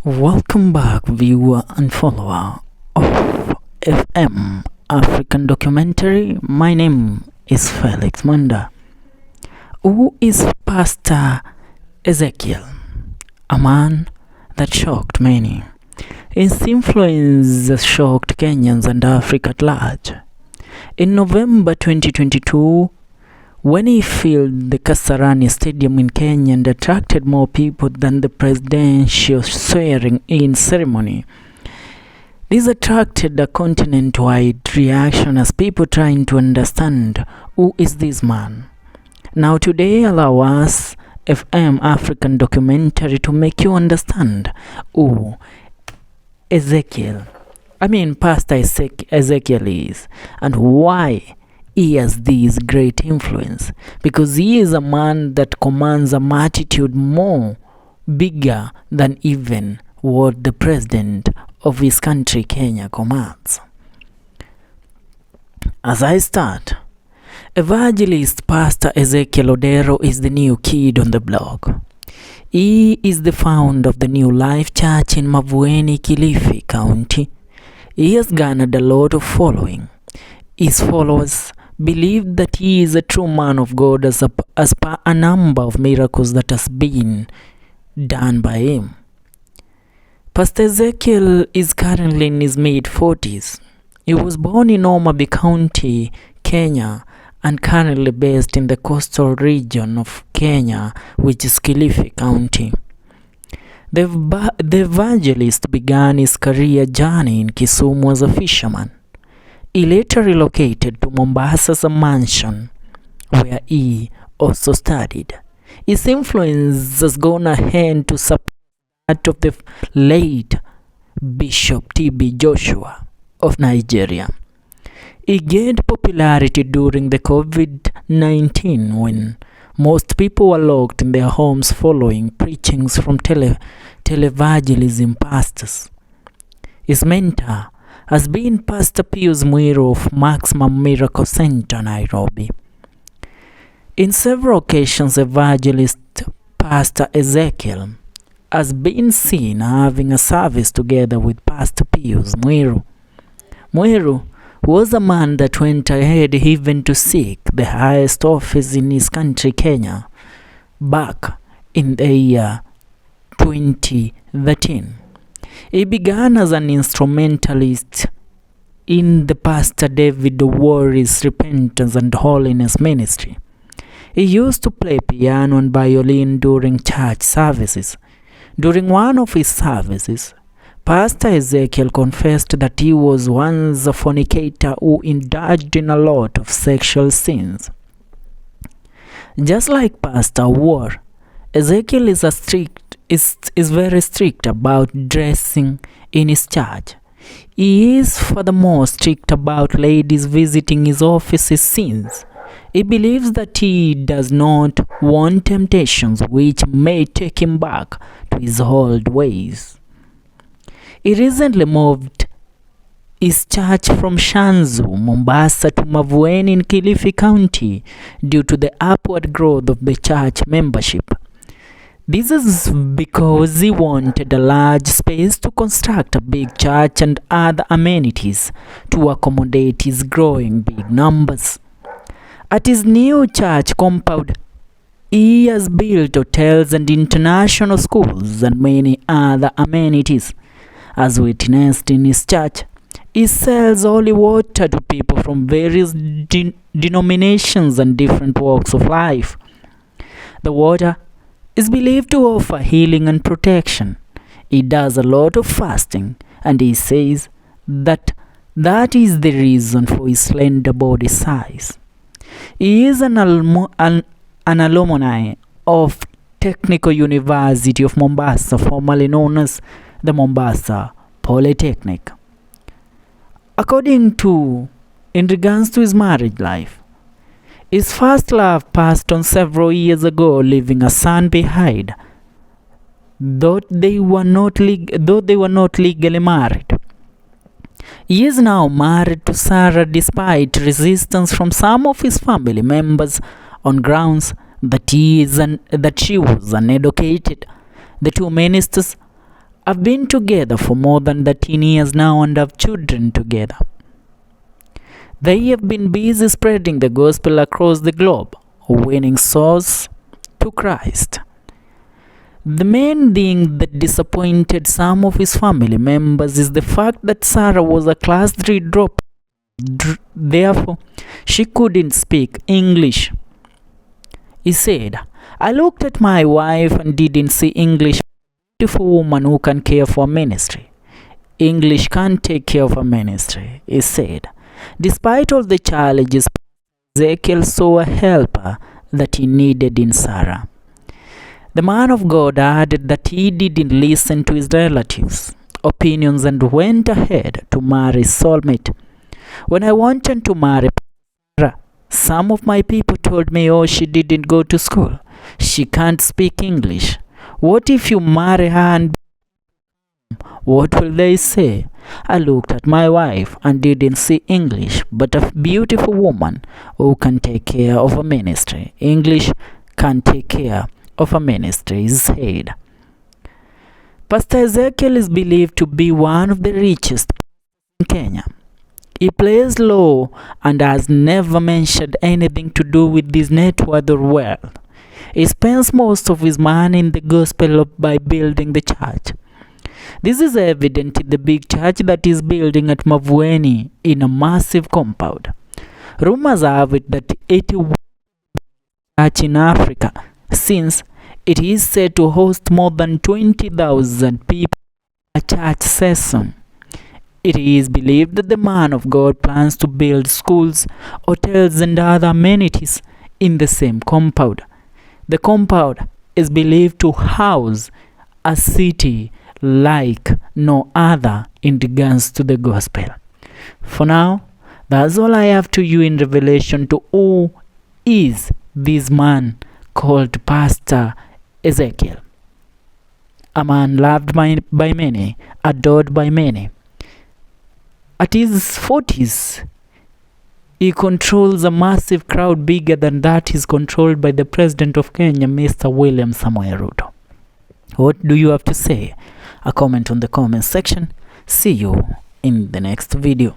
Welcome back, viewer and follower of FM African Documentary. My name is Felix Munda. Who is Pastor Ezekiel? A man that shocked many. His influence shocked Kenyans and Africa at large. In November 2022, when he filled the Kasarani Stadium in Kenya and attracted more people than the presidential swearing-in ceremony, this attracted a continent-wide reaction as people trying to understand who is this man. Now today, allow us FM African Documentary to make you understand who Pastor Ezekiel is, and why he has this great influence, because he is a man that commands a multitude more bigger than even what the president of his country, Kenya, commands. As I start, evangelist Pastor Ezekiel Odero is the new kid on the block. He is the founder of the New Life Church in Mavueni, Kilifi County. He has garnered a lot of following. His followers believe that he is a true man of God as per a number of miracles that has been done by him. Pastor Ezekiel is currently in his mid-40s. He was born in Homabay County, Kenya, and currently based in the coastal region of Kenya, which is Kilifi County. The evangelist began his career journey in Kisumu as a fisherman. He later relocated to Mombasa as a mansion, where he also studied. His influence has gone ahead to support that of the late Bishop T.B. Joshua of Nigeria. He gained popularity during the COVID-19 when most people were locked in their homes following preachings from televangelism pastors. His mentor has been Pastor Pius Muiru of Maximum Miracle Center, Nairobi. In several occasions, evangelist Pastor Ezekiel has been seen having a service together with Pastor Pius Muiru. Muiru was a man that went ahead even to seek the highest office in his country, Kenya, back in the year 2013. He began as an instrumentalist in the Pastor David Owore's Repentance and Holiness ministry. He used to play piano and violin during church services. During one of his services, Pastor Ezekiel confessed that he was once a fornicator who indulged in a lot of sexual sins. Just like Pastor Owore, Ezekiel is very strict about dressing in his church. He is furthermore strict about ladies visiting his office's scenes. He believes that he does not want temptations which may take him back to his old ways. He recently moved his church from Shanzu, Mombasa to Mavueni in Kilifi County due to the upward growth of the church membership. This is because he wanted a large space to construct a big church and other amenities to accommodate his growing big numbers. At his new church compound, he has built hotels and international schools and many other amenities. As witnessed in his church, he sells holy water to people from various denominations and different walks of life. The water is believed to offer healing and protection. He does a lot of fasting, and he says that is the reason for his slender body size. He is an alumni of Technical University of Mombasa, formerly known as the Mombasa Polytechnic. In regards to his marriage life, his first love passed on several years ago, leaving a son behind, though they were not legally married. He is now married to Sarah despite resistance from some of his family members on grounds that she was uneducated. The two ministers have been together for more than 13 years now and have children together. They have been busy spreading the gospel across the globe, winning souls to Christ. The main thing that disappointed some of his family members is the fact that Sarah was a class 3 dropout. Therefore, she couldn't speak English. He said, "I looked at my wife and didn't see English. Beautiful woman who can care for ministry. English can't take care of a ministry," he said. Despite all the challenges, Ezekiel saw a helper that he needed in Sarah. The man of God added that he didn't listen to his relatives' opinions and went ahead to marry his soulmate. "When I wanted to marry Sarah, some of my people told me, oh, she didn't go to school. She can't speak English. What if you marry her and what will they say? I looked at my wife and didn't see English, but a beautiful woman who can take care of a ministry. English can take care of a ministry," he said. Pastor Ezekiel is believed to be one of the richest in Kenya. He plays low and has never mentioned anything to do with his net worth or wealth. He spends most of his money in the gospel by building the church. This is evident in the big church that is building at Mavueni in a massive compound. Rumors have it that it will be a church in Africa, since it is said to host more than 20,000 people in a church session. It is believed that the man of God plans to build schools, hotels, and other amenities in the same compound. The compound is believed to house a city like no other in regards to the gospel. For now, that's all I have to you in revelation to who is this man called Pastor Ezekiel. A man loved by many, adored by many. At his 40s, he controls a massive crowd bigger than that is controlled by the President of Kenya, Mr. William Samoei Ruto. What do you have to say? A comment on the comment section. See you in the next video.